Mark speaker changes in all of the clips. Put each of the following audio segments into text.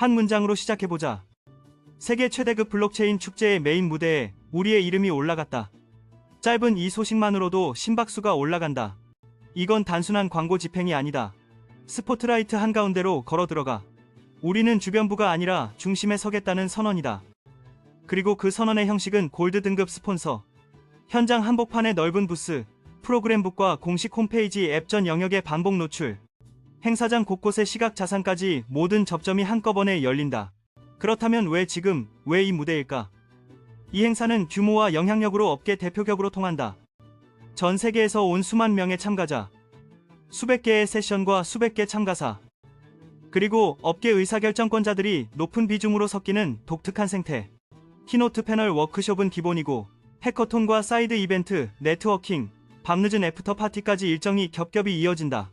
Speaker 1: 한 문장으로 시작해보자. 세계 최대급 블록체인 축제의 메인 무대에 우리의 이름이 올라갔다. 짧은 이 소식만으로도 심박수가 올라간다. 이건 단순한 광고 집행이 아니다. 스포트라이트 한가운데로 걸어 들어가. 우리는 주변부가 아니라 중심에 서겠다는 선언이다. 그리고 그 선언의 형식은 골드 등급 스폰서, 현장 한복판의 넓은 부스, 프로그램북과 공식 홈페이지 앱 전 영역의 반복 노출, 행사장 곳곳의 시각 자산까지 모든 접점이 한꺼번에 열린다. 그렇다면 왜 지금, 왜 이 무대일까? 이 행사는 규모와 영향력으로 업계 대표격으로 통한다. 전 세계에서 온 수만 명의 참가자, 수백 개의 세션과 수백 개 참가사, 그리고 업계 의사결정권자들이 높은 비중으로 섞이는 독특한 생태. 키노트 패널 워크숍은 기본이고 해커톤과 사이드 이벤트, 네트워킹, 밤늦은 애프터 파티까지 일정이 겹겹이 이어진다.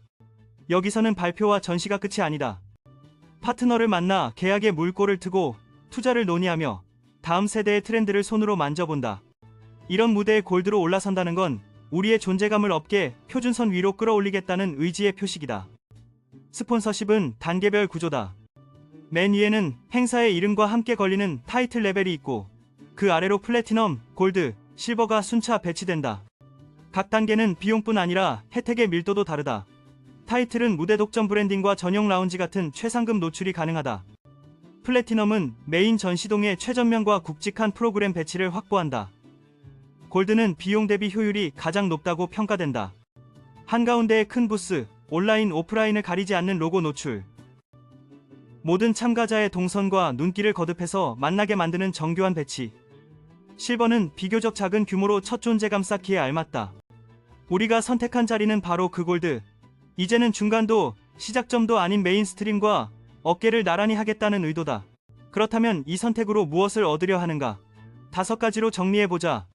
Speaker 1: 여기서는 발표와 전시가 끝이 아니다. 파트너를 만나 계약의 물꼬를 트고 투자를 논의하며 다음 세대의 트렌드를 손으로 만져본다. 이런 무대에 골드로 올라선다는 건 우리의 존재감을 업계 표준선 위로 끌어올리겠다는 의지의 표식이다. 스폰서십은 단계별 구조다. 맨 위에는 행사의 이름과 함께 걸리는 타이틀 레벨이 있고 그 아래로 플래티넘, 골드, 실버가 순차 배치된다. 각 단계는 비용뿐 아니라 혜택의 밀도도 다르다. 타이틀은 무대 독점 브랜딩과 전용 라운지 같은 최상급 노출이 가능하다. 플래티넘은 메인 전시동의 최전면과 굵직한 프로그램 배치를 확보한다. 골드는 비용 대비 효율이 가장 높다고 평가된다. 한가운데의 큰 부스, 온라인 오프라인을 가리지 않는 로고 노출, 모든 참가자의 동선과 눈길을 거듭해서 만나게 만드는 정교한 배치. 실버는 비교적 작은 규모로 첫 존재감 쌓기에 알맞다. 우리가 선택한 자리는 바로 그 골드. 이제는 중간도 시작점도 아닌 메인스트림과 어깨를 나란히 하겠다는 의도다. 그렇다면 이 선택으로 무엇을 얻으려 하는가? 5가지로 정리해보자.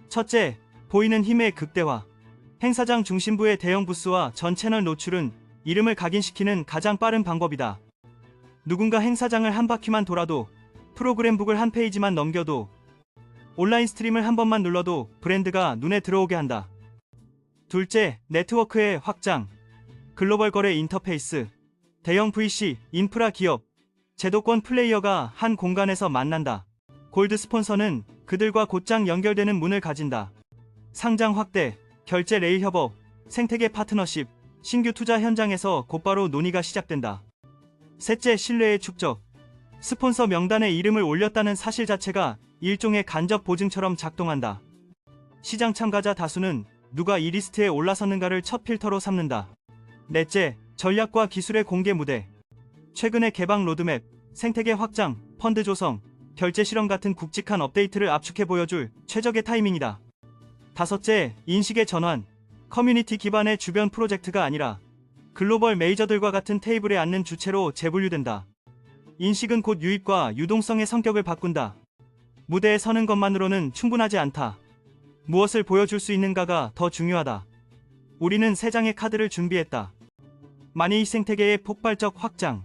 Speaker 1: 첫째, 보이는 힘의 극대화. 행사장 중심부의 대형 부스와 전 채널 노출은 이름을 각인시키는 가장 빠른 방법이다. 누군가 행사장을 한 바퀴만 돌아도, 프로그램북을 한 페이지만 넘겨도, 온라인 스트림을 한 번만 눌러도 브랜드가 눈에 들어오게 한다. 둘째, 네트워크의 확장. 글로벌 거래 인터페이스, 대형 VC, 인프라 기업, 제도권 플레이어가 한 공간에서 만난다. 골드 스폰서는 그들과 곧장 연결되는 문을 가진다. 상장 확대, 결제 레일 협업, 생태계 파트너십, 신규 투자 현장에서 곧바로 논의가 시작된다. 셋째, 신뢰의 축적. 스폰서 명단에 이름을 올렸다는 사실 자체가 일종의 간접 보증처럼 작동한다. 시장 참가자 다수는 누가 이 리스트에 올라섰는가를 첫 필터로 삼는다. 넷째, 전략과 기술의 공개 무대. 최근의 개방 로드맵, 생태계 확장, 펀드 조성, 결제 실험 같은 굵직한 업데이트를 압축해 보여줄 최적의 타이밍이다. 다섯째, 인식의 전환. 커뮤니티 기반의 주변 프로젝트가 아니라 글로벌 메이저들과 같은 테이블에 앉는 주체로 재분류된다. 인식은 곧 유입과 유동성의 성격을 바꾼다. 무대에 서는 것만으로는 충분하지 않다. 무엇을 보여줄 수 있는가가 더 중요하다. 우리는 3장의 카드를 준비했다. 마니 생태계의 폭발적 확장.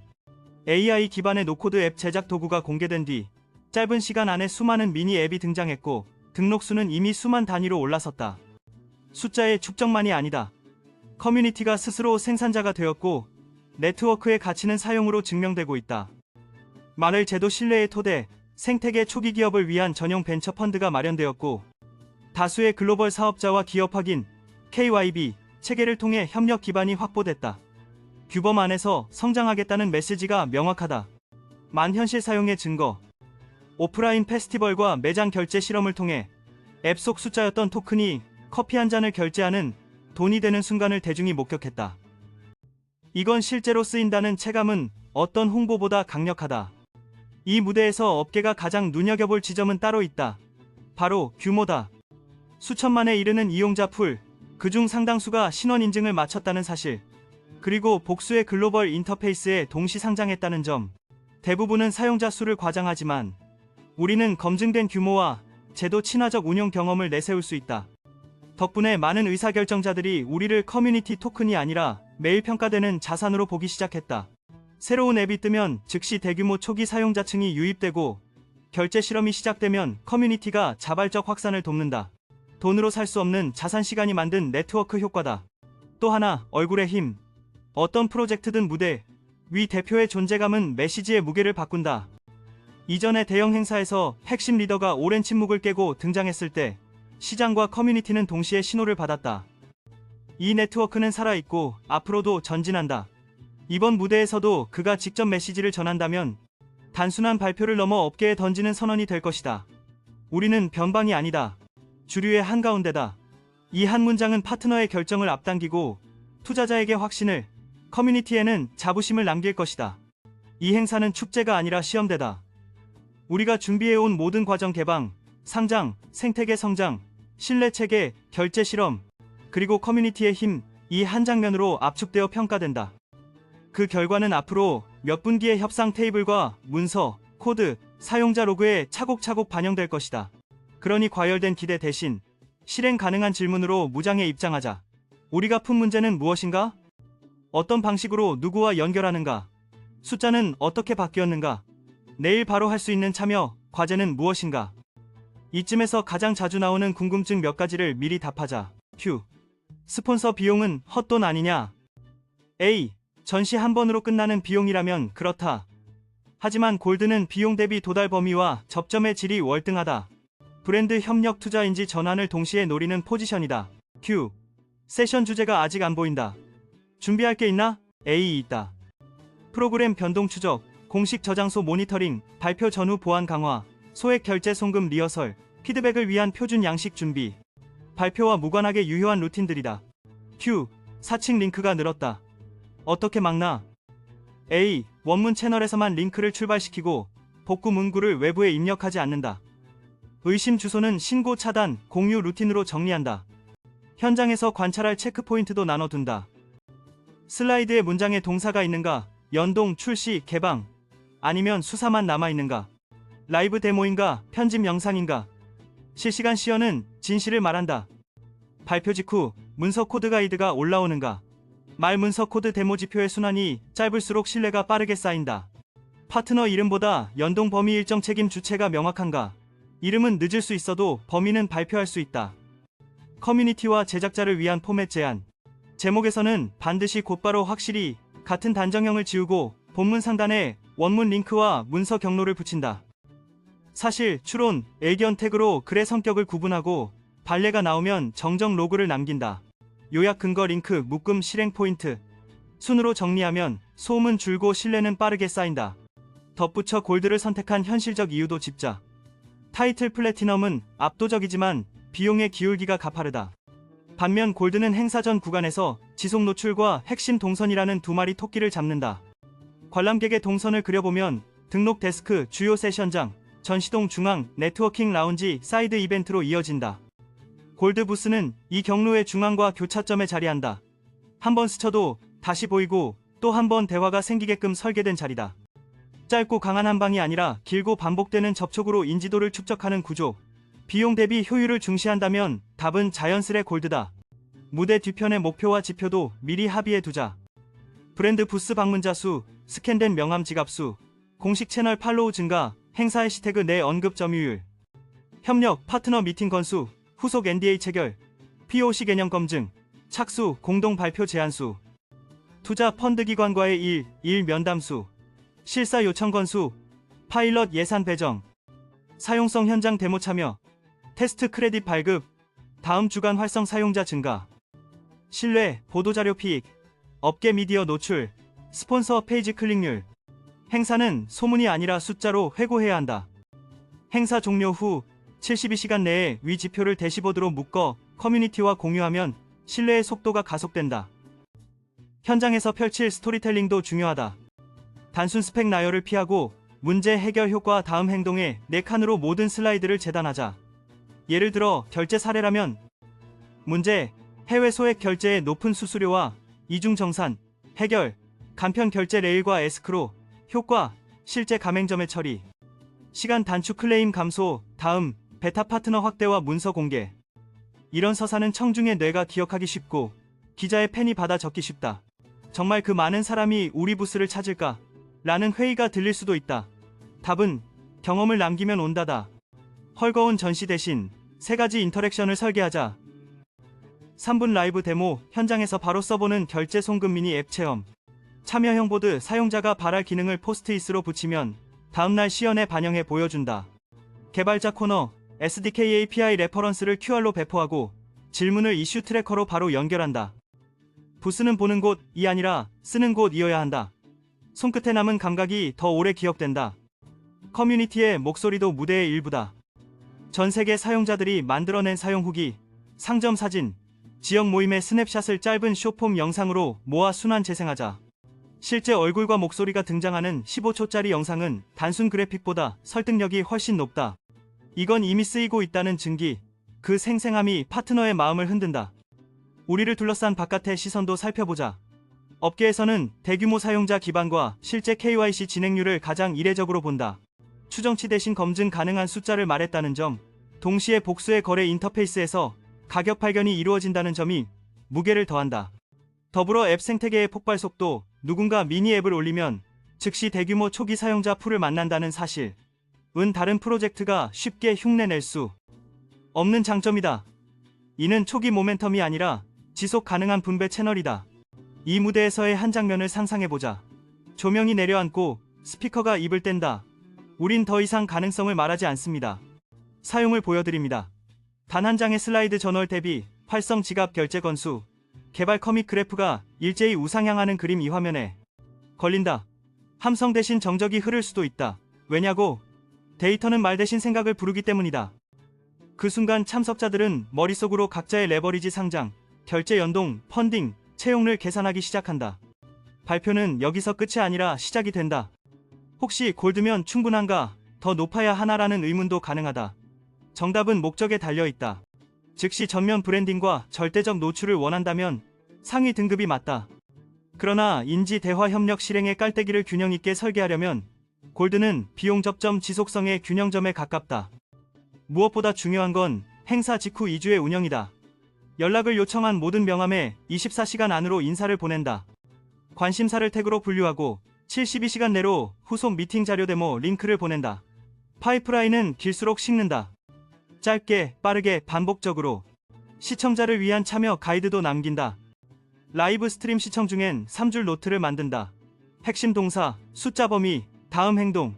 Speaker 1: AI 기반의 노코드 앱 제작 도구가 공개된 뒤 짧은 시간 안에 수많은 미니 앱이 등장했고 등록수는 이미 수만 단위로 올라섰다. 숫자의 축적만이 아니다. 커뮤니티가 스스로 생산자가 되었고 네트워크의 가치는 사용으로 증명되고 있다. 마늘 제도 신뢰의 토대, 생태계 초기 기업을 위한 전용 벤처 펀드가 마련되었고 다수의 글로벌 사업자와 기업 확인, KYB, 체계를 통해 협력 기반이 확보됐다. 규범 안에서 성장하겠다는 메시지가 명확하다. 만현실 사용의 증거. 오프라인 페스티벌과 매장 결제 실험을 통해 앱 속 숫자였던 토큰이 커피 한 잔을 결제하는 돈이 되는 순간을 대중이 목격했다. 이건 실제로 쓰인다는 체감은 어떤 홍보보다 강력하다. 이 무대에서 업계가 가장 눈여겨볼 지점은 따로 있다. 바로 규모다. 수천만에 이르는 이용자 풀, 그중 상당수가 신원 인증을 마쳤다는 사실, 그리고 복수의 글로벌 인터페이스에 동시 상장했다는 점. 대부분은 사용자 수를 과장하지만 우리는 검증된 규모와 제도 친화적 운용 경험을 내세울 수 있다. 덕분에 많은 의사결정자들이 우리를 커뮤니티 토큰이 아니라 매일 평가되는 자산으로 보기 시작했다. 새로운 앱이 뜨면 즉시 대규모 초기 사용자층이 유입되고 결제 실험이 시작되면 커뮤니티가 자발적 확산을 돕는다. 돈으로 살 수 없는 자산 시간이 만든 네트워크 효과다. 또 하나, 얼굴의 힘. 어떤 프로젝트든 무대, 위 대표의 존재감은 메시지의 무게를 바꾼다. 이전의 대형 행사에서 핵심 리더가 오랜 침묵을 깨고 등장했을 때 시장과 커뮤니티는 동시에 신호를 받았다. 이 네트워크는 살아있고 앞으로도 전진한다. 이번 무대에서도 그가 직접 메시지를 전한다면 단순한 발표를 넘어 업계에 던지는 선언이 될 것이다. 우리는 변방이 아니다. 주류의 한가운데다. 이 한 문장은 파트너의 결정을 앞당기고 투자자에게 확신을, 커뮤니티에는 자부심을 남길 것이다. 이 행사는 축제가 아니라 시험대다. 우리가 준비해온 모든 과정 개방, 상장, 생태계 성장, 신뢰체계, 결제 실험, 그리고 커뮤니티의 힘, 이 한 장면으로 압축되어 평가된다. 그 결과는 앞으로 몇 분기의 협상 테이블과 문서, 코드, 사용자 로그에 차곡차곡 반영될 것이다. 그러니 과열된 기대 대신 실행 가능한 질문으로 무장에 입장하자. 우리가 푼 문제는 무엇인가? 어떤 방식으로 누구와 연결하는가? 숫자는 어떻게 바뀌었는가? 내일 바로 할 수 있는 참여, 과제는 무엇인가? 이쯤에서 가장 자주 나오는 궁금증 몇 가지를 미리 답하자. Q. 스폰서 비용은 헛돈 아니냐? A. 전시 한 번으로 끝나는 비용이라면 그렇다. 하지만 골드는 비용 대비 도달 범위와 접점의 질이 월등하다. 브랜드 협력 투자인지 전환을 동시에 노리는 포지션이다. Q. 세션 주제가 아직 안 보인다. 준비할 게 있나? A. 있다. 프로그램 변동 추적, 공식 저장소 모니터링, 발표 전후 보안 강화, 소액 결제 송금 리허설, 피드백을 위한 표준 양식 준비. 발표와 무관하게 유효한 루틴들이다. Q. 사칭 링크가 늘었다. 어떻게 막나? A. 원문 채널에서만 링크를 출발시키고 복구 문구를 외부에 입력하지 않는다. 의심 주소는 신고 차단, 공유 루틴으로 정리한다. 현장에서 관찰할 체크포인트도 나눠둔다. 슬라이드에 문장에 동사가 있는가? 연동, 출시, 개방. 아니면 수사만 남아있는가? 라이브 데모인가? 편집 영상인가? 실시간 시연은 진실을 말한다. 발표 직후 문서 코드 가이드가 올라오는가? 말 문서 코드 데모 지표의 순환이 짧을수록 신뢰가 빠르게 쌓인다. 파트너 이름보다 연동 범위 일정 책임 주체가 명확한가? 이름은 늦을 수 있어도 범위는 발표할 수 있다. 커뮤니티와 제작자를 위한 포맷 제한. 제목에서는 반드시 곧바로 확실히 같은 단정형을 지우고 본문 상단에 원문 링크와 문서 경로를 붙인다. 사실, 추론, 의견 태그로 글의 성격을 구분하고 발레가 나오면 정정 로그를 남긴다. 요약 근거 링크 묶음 실행 포인트. 순으로 정리하면 소음은 줄고 신뢰는 빠르게 쌓인다. 덧붙여 골드를 선택한 현실적 이유도 짚자. 타이틀 플래티넘은 압도적이지만 비용의 기울기가 가파르다. 반면 골드는 행사 전 구간에서 지속 노출과 핵심 동선이라는 두 마리 토끼를 잡는다. 관람객의 동선을 그려보면 등록 데스크, 주요 세션장, 전시동 중앙, 네트워킹 라운지, 사이드 이벤트로 이어진다. 골드 부스는 이 경로의 중앙과 교차점에 자리한다. 한 번 스쳐도 다시 보이고 또 한 번 대화가 생기게끔 설계된 자리다. 짧고 강한 한 방이 아니라 길고 반복되는 접촉으로 인지도를 축적하는 구조. 비용 대비 효율을 중시한다면 답은 자연스레 골드다. 무대 뒤편의 목표와 지표도 미리 합의해 두자. 브랜드 부스 방문자 수, 스캔된 명함 지갑 수, 공식 채널 팔로우 증가, 행사 해시태그 내 언급 점유율, 협력 파트너 미팅 건수, 후속 NDA 체결, POC 개념 검증, 착수 공동 발표 제안 수, 투자 펀드 기관과의 일 면담 수, 실사 요청 건수, 파일럿 예산 배정, 사용성 현장 데모 참여, 테스트 크레딧 발급, 다음 주간 활성 사용자 증가, 신뢰, 보도자료 피익, 업계 미디어 노출, 스폰서 페이지 클릭률. 행사는 소문이 아니라 숫자로 회고해야 한다. 행사 종료 후 72시간 내에 위 지표를 대시보드로 묶어 커뮤니티와 공유하면 신뢰의 속도가 가속된다. 현장에서 펼칠 스토리텔링도 중요하다. 단순 스펙 나열을 피하고 문제 해결 효과 다음 행동에 4칸으로 모든 슬라이드를 재단하자. 예를 들어 결제 사례라면 문제, 해외 소액 결제의 높은 수수료와 이중 정산, 해결, 간편 결제 레일과 에스크로, 효과, 실제 가맹점의 처리, 시간 단축 클레임 감소, 다음, 베타 파트너 확대와 문서 공개. 이런 서사는 청중의 뇌가 기억하기 쉽고 기자의 펜이 받아 적기 쉽다. 정말 그 많은 사람이 우리 부스를 찾을까? 라는 회의가 들릴 수도 있다. 답은 경험을 남기면 온다다. 헐거운 전시 대신 3가지 인터랙션을 설계하자. 3분 라이브 데모, 현장에서 바로 써보는 결제 송금 미니 앱 체험. 참여형 보드 사용자가 발할 기능을 포스트잇으로 붙이면 다음날 시연에 반영해 보여준다. 개발자 코너 SDK API 레퍼런스를 QR로 배포하고 질문을 이슈 트래커로 바로 연결한다. 부스는 보는 곳이 아니라 쓰는 곳이어야 한다. 손끝에 남은 감각이 더 오래 기억된다. 커뮤니티의 목소리도 무대의 일부다. 전 세계 사용자들이 만들어낸 사용 후기, 상점 사진, 지역 모임의 스냅샷을 짧은 숏폼 영상으로 모아 순환 재생하자. 실제 얼굴과 목소리가 등장하는 15초짜리 영상은 단순 그래픽보다 설득력이 훨씬 높다. 이건 이미 쓰이고 있다는 증기, 그 생생함이 파트너의 마음을 흔든다. 우리를 둘러싼 바깥의 시선도 살펴보자. 업계에서는 대규모 사용자 기반과 실제 KYC 진행률을 가장 이례적으로 본다. 추정치 대신 검증 가능한 숫자를 말했다는 점, 동시에 복수의 거래 인터페이스에서 가격 발견이 이루어진다는 점이 무게를 더한다. 더불어 앱 생태계의 폭발 속도, 누군가 미니 앱을 올리면 즉시 대규모 초기 사용자 풀을 만난다는 사실, 은 다른 프로젝트가 쉽게 흉내낼 수 없는 장점이다. 이는 초기 모멘텀이 아니라 지속 가능한 분배 채널이다. 이 무대에서의 한 장면을 상상해보자. 조명이 내려앉고 스피커가 입을 뗀다. 우린 더 이상 가능성을 말하지 않습니다. 사용을 보여드립니다. 단 한 장의 슬라이드 저널 대비 활성 지갑 결제 건수, 개발 커밋 그래프가 일제히 우상향하는 그림 이 화면에 걸린다. 함성 대신 정적이 흐를 수도 있다. 왜냐고? 데이터는 말 대신 생각을 부르기 때문이다. 그 순간 참석자들은 머릿속으로 각자의 레버리지 상장, 결제 연동, 펀딩, 채용을 계산하기 시작한다. 발표는 여기서 끝이 아니라 시작이 된다. 혹시 골드면 충분한가? 더 높아야 하나라는 의문도 가능하다. 정답은 목적에 달려있다. 즉시 전면 브랜딩과 절대적 노출을 원한다면 상위 등급이 맞다. 그러나 인지 대화 협력 실행의 깔때기를 균형 있게 설계하려면 골드는 비용 접점 지속성의 균형점에 가깝다. 무엇보다 중요한 건 행사 직후 2주의 운영이다. 연락을 요청한 모든 명함에 24시간 안으로 인사를 보낸다. 관심사를 태그로 분류하고 72시간 내로 후속 미팅 자료 데모 링크를 보낸다. 파이프라인은 길수록 식는다. 짧게, 빠르게, 반복적으로. 시청자를 위한 참여 가이드도 남긴다. 라이브 스트림 시청 중엔 3줄 노트를 만든다. 핵심 동사, 숫자 범위, 다음 행동.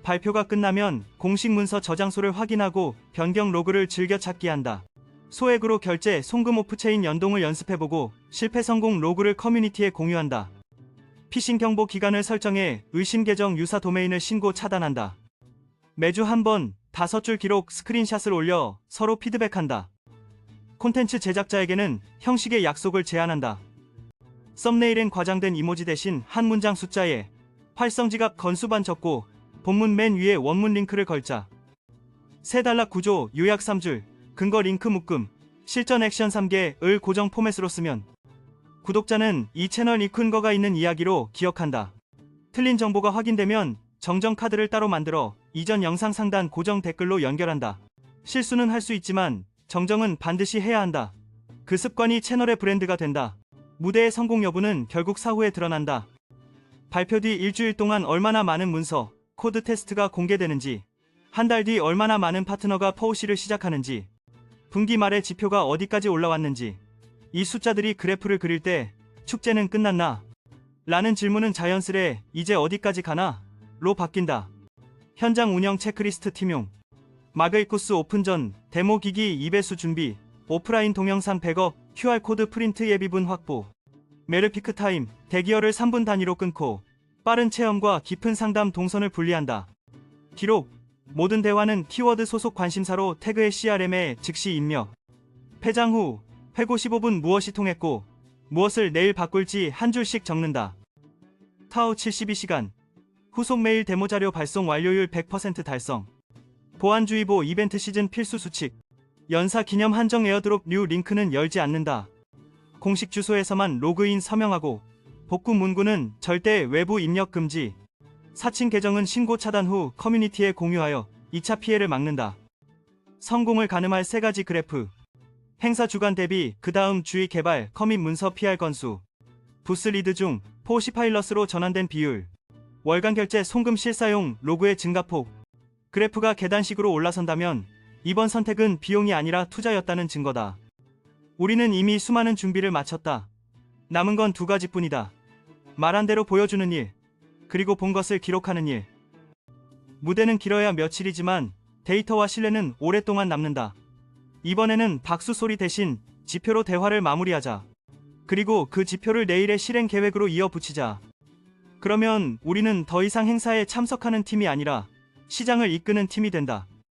Speaker 1: 발표가 끝나면 공식 문서 저장소를 확인하고 변경 로그를 즐겨 찾기 한다. 소액으로 결제, 송금 오프체인 연동을 연습해보고 실패 성공 로그를 커뮤니티에 공유한다. 피싱 경보 기간을 설정해 의심 계정 유사 도메인을 신고 차단한다. 매주 한 번 5줄 기록 스크린샷을 올려 서로 피드백한다. 콘텐츠 제작자에게는 형식의 약속을 제안한다. 썸네일엔 과장된 이모지 대신 한 문장 숫자에 활성지갑 건수반 적고 본문 맨 위에 원문 링크를 걸자. 3단락 구조 요약 3줄 근거 링크 묶음 실전 액션 3개를 고정 포맷으로 쓰면 구독자는 이 채널이 근거가 있는 이야기로 기억한다. 틀린 정보가 확인되면 정정 카드를 따로 만들어 이전 영상 상단 고정 댓글로 연결한다. 실수는 할 수 있지만 정정은 반드시 해야 한다. 그 습관이 채널의 브랜드가 된다. 무대의 성공 여부는 결국 사후에 드러난다. 발표 뒤 일주일 동안 얼마나 많은 문서, 코드 테스트가 공개되는지, 한 달 뒤 얼마나 많은 파트너가 퍼오시를 시작하는지, 분기 말에 지표가 어디까지 올라왔는지, 이 숫자들이 그래프를 그릴 때 축제는 끝났나? 라는 질문은 자연스레 이제 어디까지 가나? 로 바뀐다. 현장 운영 체크리스트 팀용, 마그이 코스 오픈 전 데모 기기 2배수 준비, 오프라인 동영상 백업, QR코드 프린트 예비분 확보, 메르피크 타임, 대기열을 3분 단위로 끊고 빠른 체험과 깊은 상담 동선을 분리한다. 기록, 모든 대화는 키워드 소속 관심사로 태그의 CRM에 즉시 입력. 폐장 후 회고 15분 무엇이 통했고 무엇을 내일 바꿀지 한 줄씩 적는다. 타오 72시간, 후속 메일 데모 자료 발송 완료율 100% 달성. 보안주의보 이벤트 시즌 필수 수칙, 연사 기념 한정 에어드롭 뉴 링크는 열지 않는다. 공식 주소에서만 로그인 서명하고 복구 문구는 절대 외부 입력 금지. 사칭 계정은 신고 차단 후 커뮤니티에 공유하여 2차 피해를 막는다. 성공을 가늠할 3가지 그래프. 행사 주간 대비 그 다음 주의 개발 커밋 문서 PR 건수. 부스 리드 중 포시 파일럿으로 전환된 비율. 월간 결제 송금 실사용 로그의 증가폭. 그래프가 계단식으로 올라선다면 이번 선택은 비용이 아니라 투자였다는 증거다. 우리는 이미 수많은 준비를 마쳤다. 남은 건 2가지뿐이다. 말한 대로 보여주는 일, 그리고 본 것을 기록하는 일. 무대는 길어야 며칠이지만 데이터와 신뢰는 오랫동안 남는다. 이번에는 박수 소리 대신 지표로 대화를 마무리하자. 그리고 그 지표를 내일의 실행 계획으로 이어붙이자. 그러면 우리는 더 이상 행사에 참석하는 팀이 아니라 시장을 이끄는 팀이 된다.